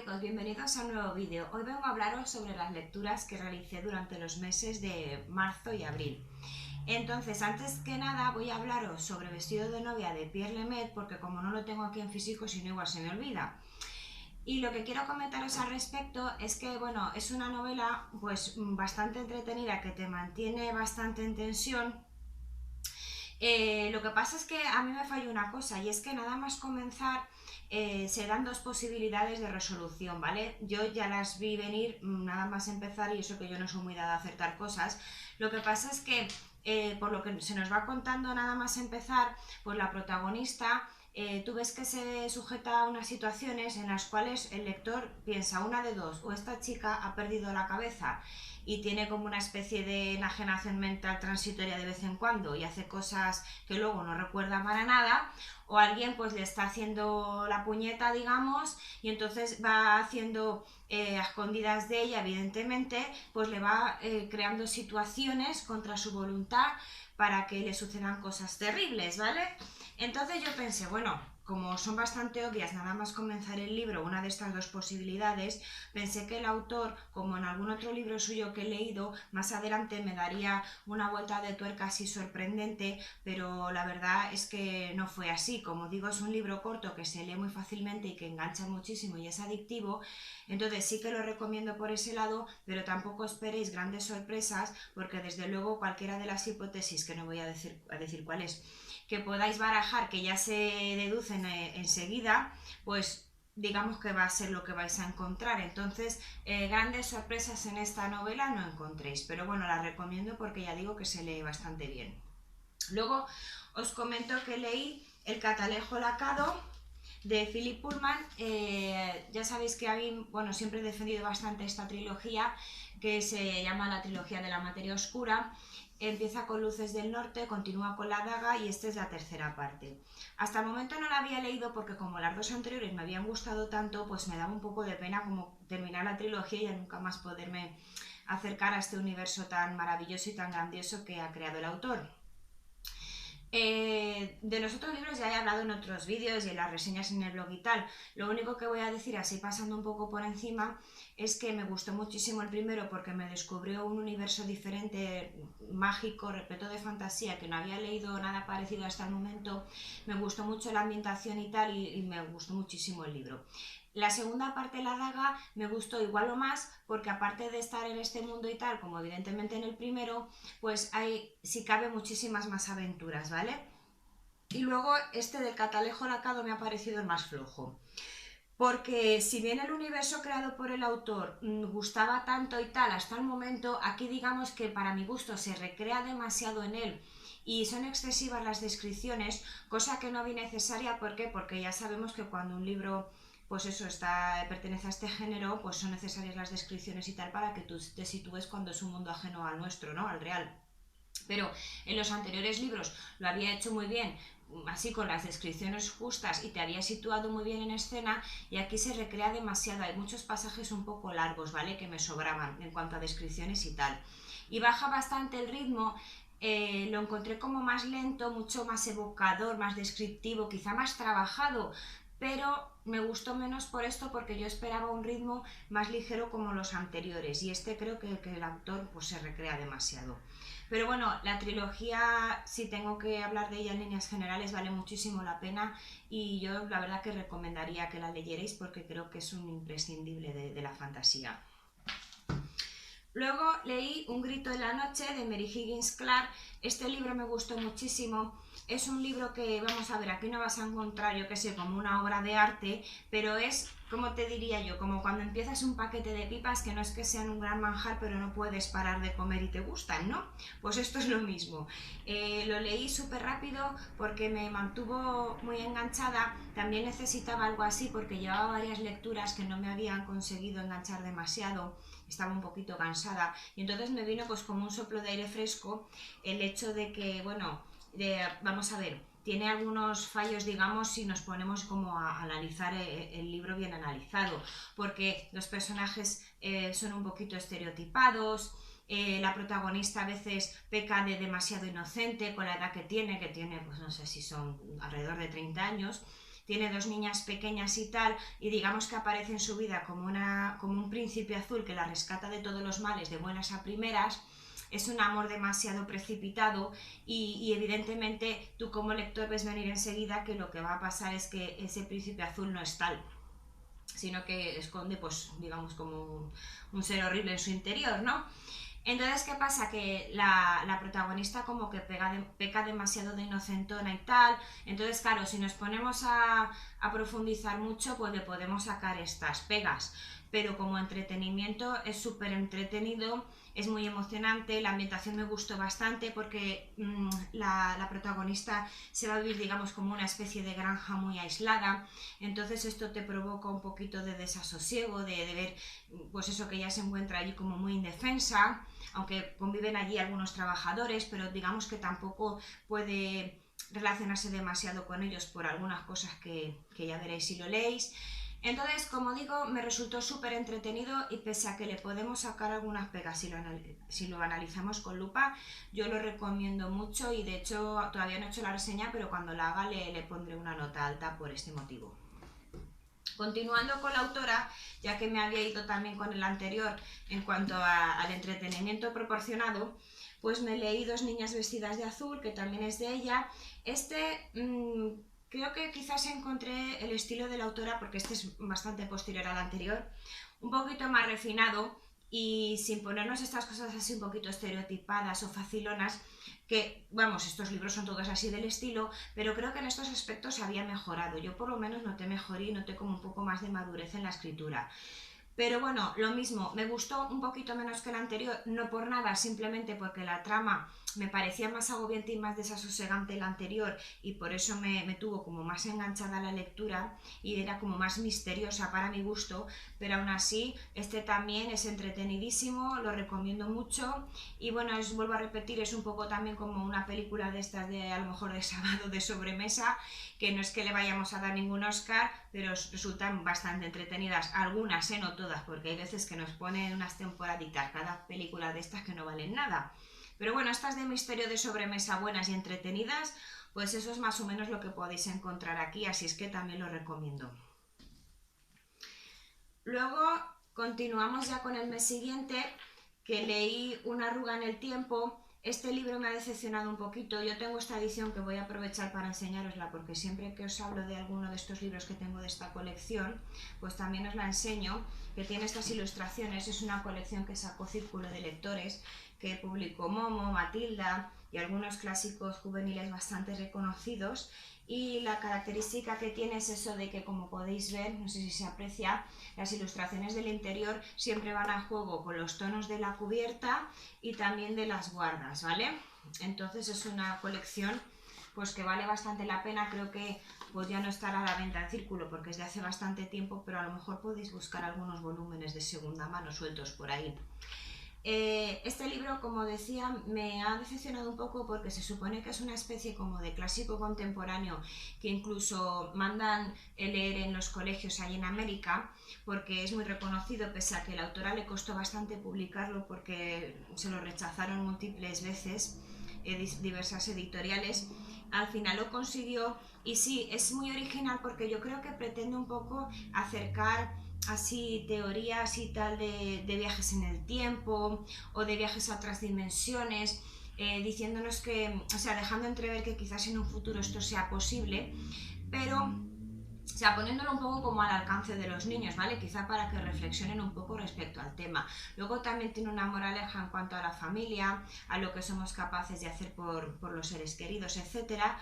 chicos, bienvenidos a un nuevo vídeo. Hoy vengo a hablaros sobre las lecturas que realicé durante los meses de marzo y abril. Entonces, antes que nada voy a hablaros sobre Vestido de novia de Pierre Lemaitre, porque como no lo tengo aquí en físico, si no igual se me olvida. Y lo que quiero comentaros al respecto es que, bueno, es una novela pues bastante entretenida que te mantiene bastante en tensión. Lo que pasa es que a mí me falló una cosa, y es que nada más comenzar se dan dos posibilidades de resolución, ¿vale? Yo ya las vi venir nada más empezar, y eso que yo no soy muy dada a acertar cosas. Lo que pasa es que por lo que se nos va contando nada más empezar, pues la protagonista, tú ves que se sujeta a unas situaciones en las cuales el lector piensa una de dos: o esta chica ha perdido la cabeza y tiene como una especie de enajenación mental transitoria de vez en cuando y hace cosas que luego no recuerda para nada, o alguien pues le está haciendo la puñeta, digamos, y entonces va haciendo a escondidas de ella, evidentemente, pues le va creando situaciones contra su voluntad para que le sucedan cosas terribles, ¿vale? Entonces yo pensé, bueno, como son bastante obvias nada más comenzar el libro una de estas dos posibilidades, pensé que el autor, como en algún otro libro suyo que he leído, más adelante me daría una vuelta de tuerca así sorprendente, pero la verdad es que no fue así. Como digo, es un libro corto que se lee muy fácilmente y que engancha muchísimo y es adictivo, entonces sí que lo recomiendo por ese lado, pero tampoco esperéis grandes sorpresas, porque desde luego cualquiera de las hipótesis, que no voy a decir cuál es, que podáis barajar, que ya se deducen enseguida, pues digamos que va a ser lo que vais a encontrar. Entonces, grandes sorpresas en esta novela no encontréis, pero bueno, la recomiendo porque ya digo que se lee bastante bien. Luego os comento que leí El catalejo lacado de Philip Pullman. Ya sabéis que a mí, bueno, siempre he defendido bastante esta trilogía, que se llama la trilogía de la materia oscura. Empieza con Luces del Norte, continúa con La daga y esta es la tercera parte. Hasta el momento no la había leído porque como las dos anteriores me habían gustado tanto, pues me daba un poco de pena como terminar la trilogía y ya nunca más poderme acercar a este universo tan maravilloso y tan grandioso que ha creado el autor. De los otros libros ya he hablado en otros vídeos y en las reseñas en el blog y tal. Lo único que voy a decir, así pasando un poco por encima, es que me gustó muchísimo el primero porque me descubrió un universo diferente, mágico, repleto de fantasía, que no había leído nada parecido hasta el momento. Me gustó mucho la ambientación y tal, y me gustó muchísimo el libro. La segunda parte, La daga, me gustó igual o más porque aparte de estar en este mundo y tal, como evidentemente en el primero, pues hay, si cabe, muchísimas más aventuras, ¿vale? Y luego este del catalejo lacado me ha parecido el más flojo. Porque si bien el universo creado por el autor gustaba tanto y tal hasta el momento, aquí digamos que para mi gusto se recrea demasiado en él y son excesivas las descripciones, cosa que no vi necesaria. ¿Por qué? Porque ya sabemos que cuando un libro pues eso pertenece a este género, pues son necesarias las descripciones y tal para que tú te sitúes cuando es un mundo ajeno al nuestro, ¿no? Al real. Pero en los anteriores libros lo había hecho muy bien, así con las descripciones justas, y te había situado muy bien en escena, y aquí se recrea demasiado, hay muchos pasajes un poco largos, ¿vale? Que me sobraban en cuanto a descripciones y tal. Y baja bastante el ritmo. Lo encontré como más lento, mucho más evocador, más descriptivo, quizá más trabajado, pero me gustó menos por esto, porque yo esperaba un ritmo más ligero como los anteriores, y este creo que el autor pues se recrea demasiado. Pero bueno, la trilogía, si tengo que hablar de ella en líneas generales, vale muchísimo la pena, y yo la verdad que recomendaría que la leyerais porque creo que es un imprescindible de la fantasía. Luego leí Un grito en la noche de Mary Higgins Clark. Este libro me gustó muchísimo. Es un libro que, vamos a ver, aquí no vas a encontrar, yo que sé, como una obra de arte, pero es, como te diría yo, como cuando empiezas un paquete de pipas que no es que sean un gran manjar, pero no puedes parar de comer y te gustan, ¿no? Pues esto es lo mismo. Lo leí súper rápido porque me mantuvo muy enganchada. También necesitaba algo así porque llevaba varias lecturas que no me habían conseguido enganchar demasiado, estaba un poquito cansada, y entonces me vino pues como un soplo de aire fresco el hecho de que, bueno, vamos a ver, tiene algunos fallos, digamos, si nos ponemos como a analizar el libro bien analizado, porque los personajes son un poquito estereotipados. La protagonista a veces peca de demasiado inocente con la edad que tiene pues no sé si son alrededor de 30 años. tiene dos niñas pequeñas y tal, y digamos que aparece en su vida como un príncipe azul que la rescata de todos los males de buenas a primeras. Es un amor demasiado precipitado y evidentemente tú como lector ves venir enseguida que lo que va a pasar es que ese príncipe azul no es tal, sino que esconde, pues, digamos, como un ser horrible en su interior, ¿no? Entonces, ¿qué pasa? Que la protagonista como que peca demasiado de inocentona y tal. Entonces, claro, si nos ponemos a profundizar mucho, pues le podemos sacar estas pegas. Pero como entretenimiento es súper entretenido, es muy emocionante, la ambientación me gustó bastante porque la protagonista se va a vivir, digamos, como una especie de granja muy aislada. Entonces esto te provoca un poquito de desasosiego, de ver, pues eso, que ella se encuentra allí como muy indefensa, aunque conviven allí algunos trabajadores, pero digamos que tampoco puede relacionarse demasiado con ellos por algunas cosas que ya veréis si lo leéis. Entonces, como digo, me resultó súper entretenido y pese a que le podemos sacar algunas pegas si lo analizamos con lupa, yo lo recomiendo mucho y de hecho todavía no he hecho la reseña, pero cuando la haga le pondré una nota alta por este motivo. Continuando con la autora, ya que me había ido también con el anterior en cuanto al entretenimiento proporcionado, pues me leí Dos niñas vestidas de azul, que también es de ella. Creo que quizás encontré el estilo de la autora, porque este es bastante posterior al anterior, un poquito más refinado y sin ponernos estas cosas así un poquito estereotipadas o facilonas, que, vamos, estos libros son todos así del estilo, pero creo que en estos aspectos había mejorado. Yo por lo menos noté mejoría y noté como un poco más de madurez en la escritura. Pero bueno, lo mismo, me gustó un poquito menos que el anterior, no por nada, simplemente porque la trama me parecía más agobiante y más desasosegante el anterior y por eso me tuvo como más enganchada la lectura y era como más misteriosa para mi gusto, pero aún así este también es entretenidísimo, lo recomiendo mucho y bueno, vuelvo a repetir, es un poco también como una película de estas de a lo mejor de sábado de sobremesa, que no es que le vayamos a dar ningún Oscar, pero resultan bastante entretenidas, algunas, no todas, porque hay veces que nos ponen unas temporaditas cada película de estas que no valen nada. Pero bueno, estas de misterio de sobremesa buenas y entretenidas, pues eso es más o menos lo que podéis encontrar aquí, así es que también lo recomiendo. Luego continuamos ya con el mes siguiente, que leí Una arruga en el tiempo. Este libro me ha decepcionado un poquito. Yo tengo esta edición que voy a aprovechar para enseñárosla, porque siempre que os hablo de alguno de estos libros que tengo de esta colección, pues también os la enseño, que tiene estas ilustraciones. Es una colección que sacó Círculo de Lectores, que publicó Momo, Matilda y algunos clásicos juveniles bastante reconocidos. Y la característica que tiene es eso de que, como podéis ver, no sé si se aprecia, las ilustraciones del interior siempre van a juego con los tonos de la cubierta y también de las guardas, ¿vale? Entonces es una colección pues que vale bastante la pena. Creo que pues ya no estará a la venta en Círculo porque es de hace bastante tiempo, pero a lo mejor podéis buscar algunos volúmenes de segunda mano sueltos por ahí. Este libro, como decía, me ha decepcionado un poco porque se supone que es una especie como de clásico contemporáneo que incluso mandan leer en los colegios ahí en América, porque es muy reconocido, pese a que a la autora le costó bastante publicarlo porque se lo rechazaron múltiples veces diversas editoriales. Al final lo consiguió y sí, es muy original porque yo creo que pretende un poco acercar así teorías y tal de viajes en el tiempo o de viajes a otras dimensiones, diciéndonos que, o sea, dejando entrever que quizás en un futuro esto sea posible, pero o sea, poniéndolo un poco como al alcance de los niños, ¿vale? Quizá para que reflexionen un poco respecto al tema. Luego también tiene una moraleja en cuanto a la familia, a lo que somos capaces de hacer por los seres queridos, etcétera.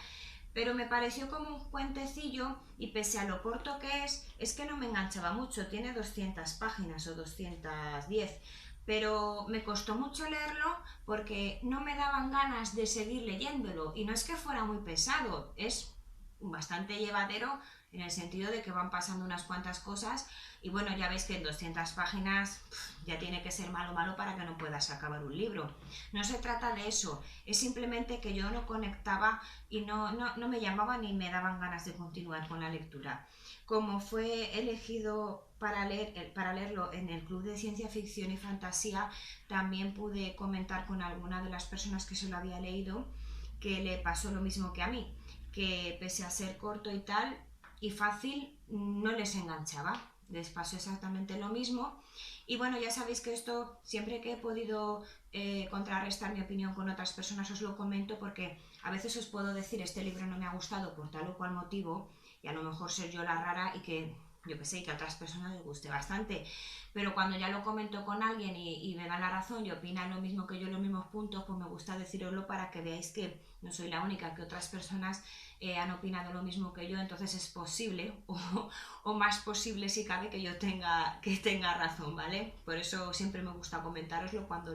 Pero me pareció como un cuentecillo y pese a lo corto que es que no me enganchaba mucho. Tiene 200 páginas o 210, pero me costó mucho leerlo porque no me daban ganas de seguir leyéndolo. Y no es que fuera muy pesado, es bastante llevadero en el sentido de que van pasando unas cuantas cosas y bueno, ya veis que en 200 páginas ya tiene que ser malo para que no puedas acabar un libro. No se trata de eso, es simplemente que yo no conectaba y no me llamaban ni me daban ganas de continuar con la lectura. Como fue elegido para leerlo en el Club de Ciencia Ficción y Fantasía, también pude comentar con alguna de las personas que se lo había leído que le pasó lo mismo que a mí, que pese a ser corto y tal, y fácil no les enganchaba. Les pasó exactamente lo mismo. Y bueno, ya sabéis que esto, siempre que he podido contrarrestar mi opinión con otras personas, os lo comento, porque a veces os puedo decir este libro no me ha gustado por tal o cual motivo, y a lo mejor ser yo la rara y que, yo que sé, que a otras personas les guste bastante. Pero cuando ya lo comento con alguien y me dan la razón y opinan lo mismo que yo, los mismos puntos, pues me gusta deciroslo para que veáis que no soy la única, que otras personas han opinado lo mismo que yo, entonces es posible, o más posible si cabe, que yo tenga razón, ¿vale? Por eso siempre me gusta comentároslo cuando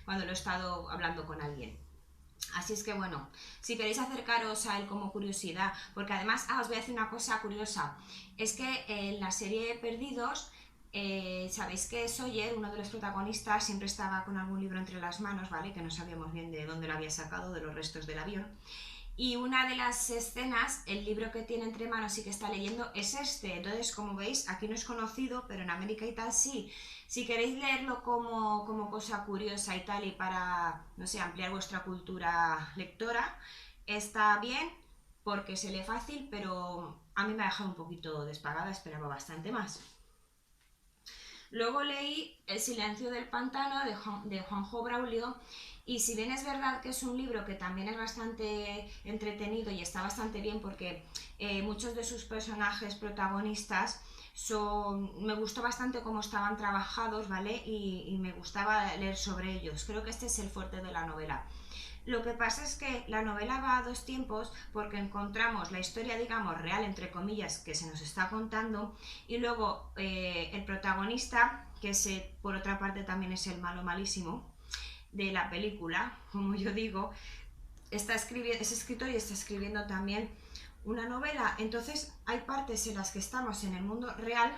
cuando lo he estado hablando con alguien. Así es que bueno, si queréis acercaros a él como curiosidad, porque además, os voy a decir una cosa curiosa, es que en la serie Perdidos, sabéis que Sawyer, uno de los protagonistas, siempre estaba con algún libro entre las manos, ¿vale? Que no sabíamos bien de dónde lo había sacado, de los restos del avión. Y una de las escenas, el libro que tiene entre manos y que está leyendo es este. Entonces, como veis, aquí no es conocido, pero en América y tal sí. Si queréis leerlo como cosa curiosa y tal, y para, no sé, ampliar vuestra cultura lectora, está bien porque se lee fácil, pero a mí me ha dejado un poquito despagada, esperaba bastante más. Luego leí El silencio del pantano de Juanjo Braulio, y si bien es verdad que es un libro que también es bastante entretenido y está bastante bien porque muchos de sus personajes protagonistas me gustó bastante cómo estaban trabajados, ¿vale? Y me gustaba leer sobre ellos. Creo que este es el fuerte de la novela. Lo que pasa es que la novela va a dos tiempos porque encontramos la historia, digamos, real, entre comillas, que se nos está contando, y luego el protagonista, que por otra parte también es el malo malísimo de la película, como yo digo, es escritor y está escribiendo también una novela. Entonces hay partes en las que estamos en el mundo real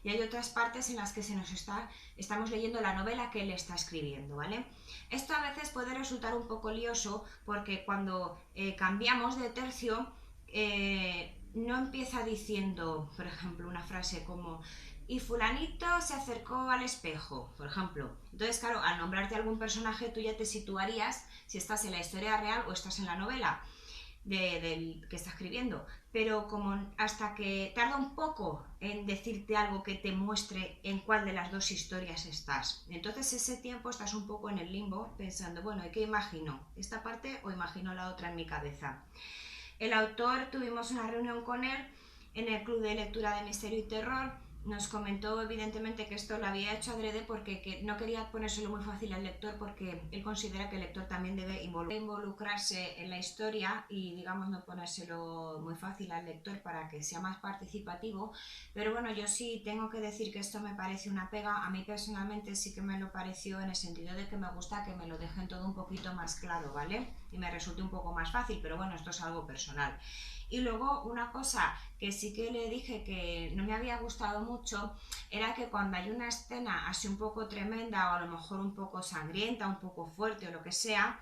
y hay otras partes en las que estamos leyendo la novela que él está escribiendo, ¿vale? Esto a veces puede resultar un poco lioso porque cuando cambiamos de tercio, no empieza diciendo, por ejemplo, una frase como y fulanito se acercó al espejo, por ejemplo. Entonces, claro, al nombrarte algún personaje, tú ya te situarías si estás en la historia real o estás en la novela del que está escribiendo. Pero como hasta que tarda un poco en decirte algo que te muestre en cuál de las dos historias estás. Entonces ese tiempo estás un poco en el limbo pensando, bueno, ¿y qué imagino? ¿Esta parte o imagino la otra en mi cabeza? El autor, tuvimos una reunión con él en el Club de Lectura de Misterio y Terror. Nos comentó evidentemente que esto lo había hecho adrede porque no quería ponérselo muy fácil al lector, porque él considera que el lector también debe involucrarse en la historia y, digamos, no ponérselo muy fácil al lector para que sea más participativo. Pero bueno, yo sí tengo que decir que esto me parece una pega. A mí personalmente sí que me lo pareció, en el sentido de que me gusta que me lo dejen todo un poquito más claro, ¿vale? Y me resulte un poco más fácil, pero bueno, esto es algo personal. Y luego una cosa que sí que le dije que no me había gustado mucho era que cuando hay una escena así un poco tremenda o a lo mejor un poco sangrienta, un poco fuerte o lo que sea,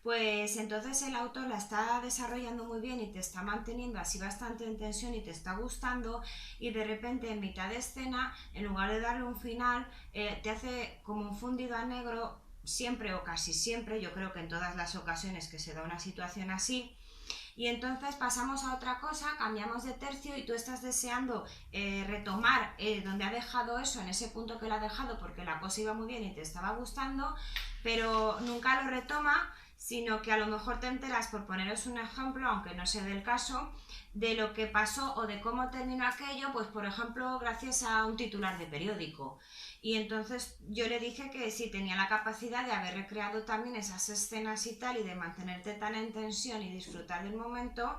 pues entonces el autor la está desarrollando muy bien y te está manteniendo así bastante en tensión y te está gustando, y de repente en mitad de escena, en lugar de darle un final, te hace como un fundido a negro, siempre o casi siempre, yo creo que en todas las ocasiones que se da una situación así, y entonces pasamos a otra cosa, cambiamos de tercio y tú estás deseando retomar donde ha dejado eso, en ese punto que lo ha dejado, porque la cosa iba muy bien y te estaba gustando, pero nunca lo retoma, sino que a lo mejor te enteras, por poneros un ejemplo, aunque no sea del caso, de lo que pasó o de cómo terminó aquello, pues por ejemplo gracias a un titular de periódico. Y entonces yo le dije que sí, tenía la capacidad de haber recreado también esas escenas y tal, y de mantenerte tan en tensión y disfrutar del momento,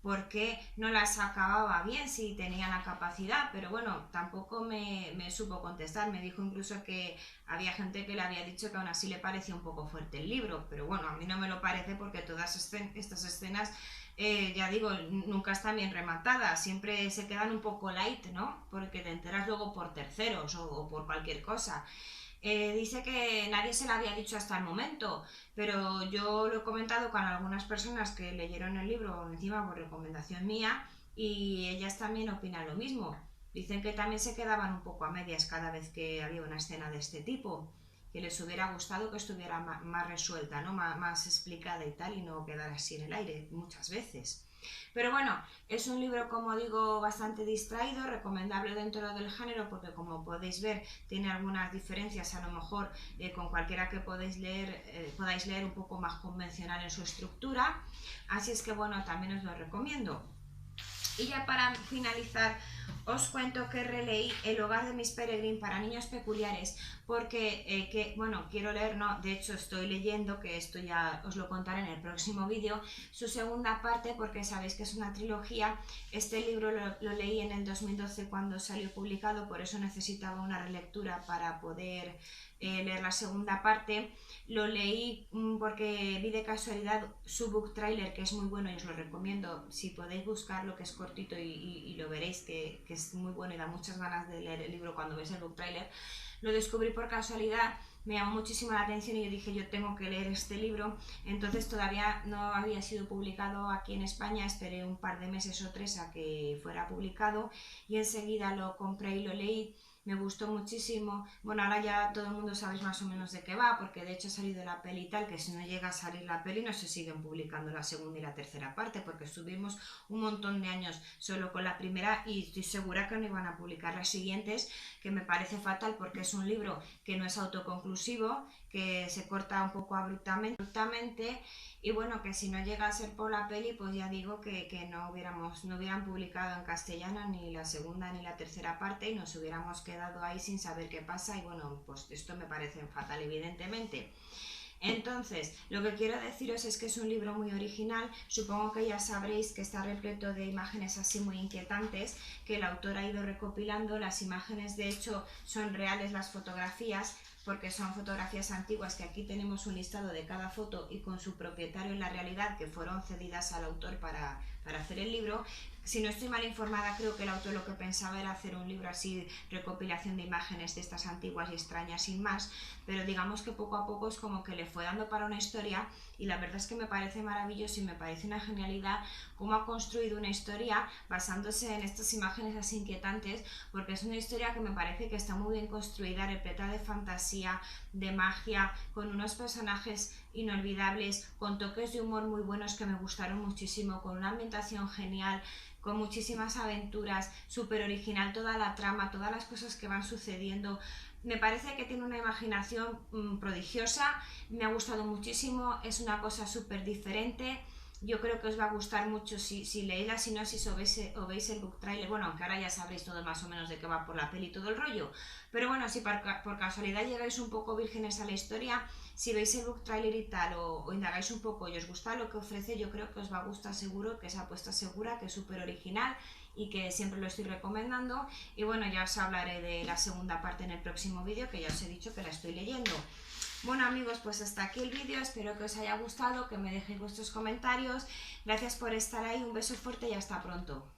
porque no las acababa bien si tenía la capacidad. Pero bueno, tampoco me supo contestar. Me dijo incluso que había gente que le había dicho que aún así le parecía un poco fuerte el libro, pero bueno, a mí no me lo parece, porque todas estas escenas, ya digo, nunca están bien rematadas, siempre se quedan un poco light, ¿no? Porque te enteras luego por terceros o por cualquier cosa. Dice que nadie se lo había dicho hasta el momento, pero yo lo he comentado con algunas personas que leyeron el libro encima por recomendación mía, y ellas también opinan lo mismo. Dicen que también se quedaban un poco a medias cada vez que había una escena de este tipo, que les hubiera gustado que estuviera más resuelta, ¿no? Más explicada y tal, y no quedar así en el aire muchas veces. Pero bueno, es un libro, como digo, bastante distraído, recomendable dentro del género, porque como podéis ver, tiene algunas diferencias a lo mejor con cualquiera que podáis leer un poco más convencional en su estructura. Así es que bueno, también os lo recomiendo. Y ya para finalizar, os cuento que releí El hogar de Miss Peregrine para niños peculiares, porque, bueno, quiero leer, no, de hecho estoy leyendo, que esto ya os lo contaré en el próximo vídeo, su segunda parte, porque sabéis que es una trilogía. Este libro lo leí en el 2012 cuando salió publicado, por eso necesitaba una relectura para poder leer la segunda parte. Lo leí porque vi de casualidad su book trailer, que es muy bueno y os lo recomiendo. Si podéis buscarlo, que es cortito y lo veréis, que es muy bueno y da muchas ganas de leer el libro cuando veis el book trailer. Lo descubrí por casualidad, me llamó muchísimo la atención y yo dije, yo tengo que leer este libro. Entonces todavía no había sido publicado aquí en España, esperé un par de meses o 3 a que fuera publicado y enseguida lo compré y lo leí. Me gustó muchísimo. Bueno, ahora ya todo el mundo sabéis más o menos de qué va, porque de hecho ha salido la peli y tal, que si no llega a salir la peli no se siguen publicando la segunda y la tercera parte, porque estuvimos un montón de años solo con la primera y estoy segura que no iban a publicar las siguientes, que me parece fatal porque es un libro que no es autoconclusivo, que se corta un poco abruptamente y bueno, que si no llega a ser por la peli, pues ya digo que no hubieran publicado en castellano ni la segunda ni la tercera parte y nos hubiéramos quedado ahí sin saber qué pasa y bueno, pues esto me parece fatal evidentemente. Entonces, lo que quiero deciros es que es un libro muy original. Supongo que ya sabréis que está repleto de imágenes así muy inquietantes que el autor ha ido recopilando. Las imágenes de hecho son reales, las fotografías, porque son fotografías antiguas, que aquí tenemos un listado de cada foto y con su propietario en la realidad, que fueron cedidas al autor para hacer el libro. Si no estoy mal informada, creo que el autor lo que pensaba era hacer un libro así, recopilación de imágenes de estas antiguas y extrañas sin más, pero digamos que poco a poco es como que le fue dando para una historia y la verdad es que me parece maravilloso y me parece una genialidad cómo ha construido una historia basándose en estas imágenes así inquietantes, porque es una historia que me parece que está muy bien construida, repleta de fantasía, de magia, con unos personajes inolvidables, con toques de humor muy buenos que me gustaron muchísimo, con una ambientación genial, con muchísimas aventuras, súper original toda la trama, todas las cosas que van sucediendo. Me parece que tiene una imaginación prodigiosa, me ha gustado muchísimo, es una cosa súper diferente. Yo creo que os va a gustar mucho si leéis la sinopsis o veis el book trailer. Bueno, aunque ahora ya sabréis todo más o menos de qué va por la peli y todo el rollo. Pero bueno, si por casualidad llegáis un poco vírgenes a la historia, si veis el book trailer y tal, o indagáis un poco y os gusta lo que ofrece, yo creo que os va a gustar seguro, que es apuesta segura, que es súper original y que siempre lo estoy recomendando. Y bueno, ya os hablaré de la segunda parte en el próximo vídeo, que ya os he dicho que la estoy leyendo. Bueno amigos, pues hasta aquí el vídeo, espero que os haya gustado, que me dejéis vuestros comentarios. Gracias por estar ahí, un beso fuerte y hasta pronto.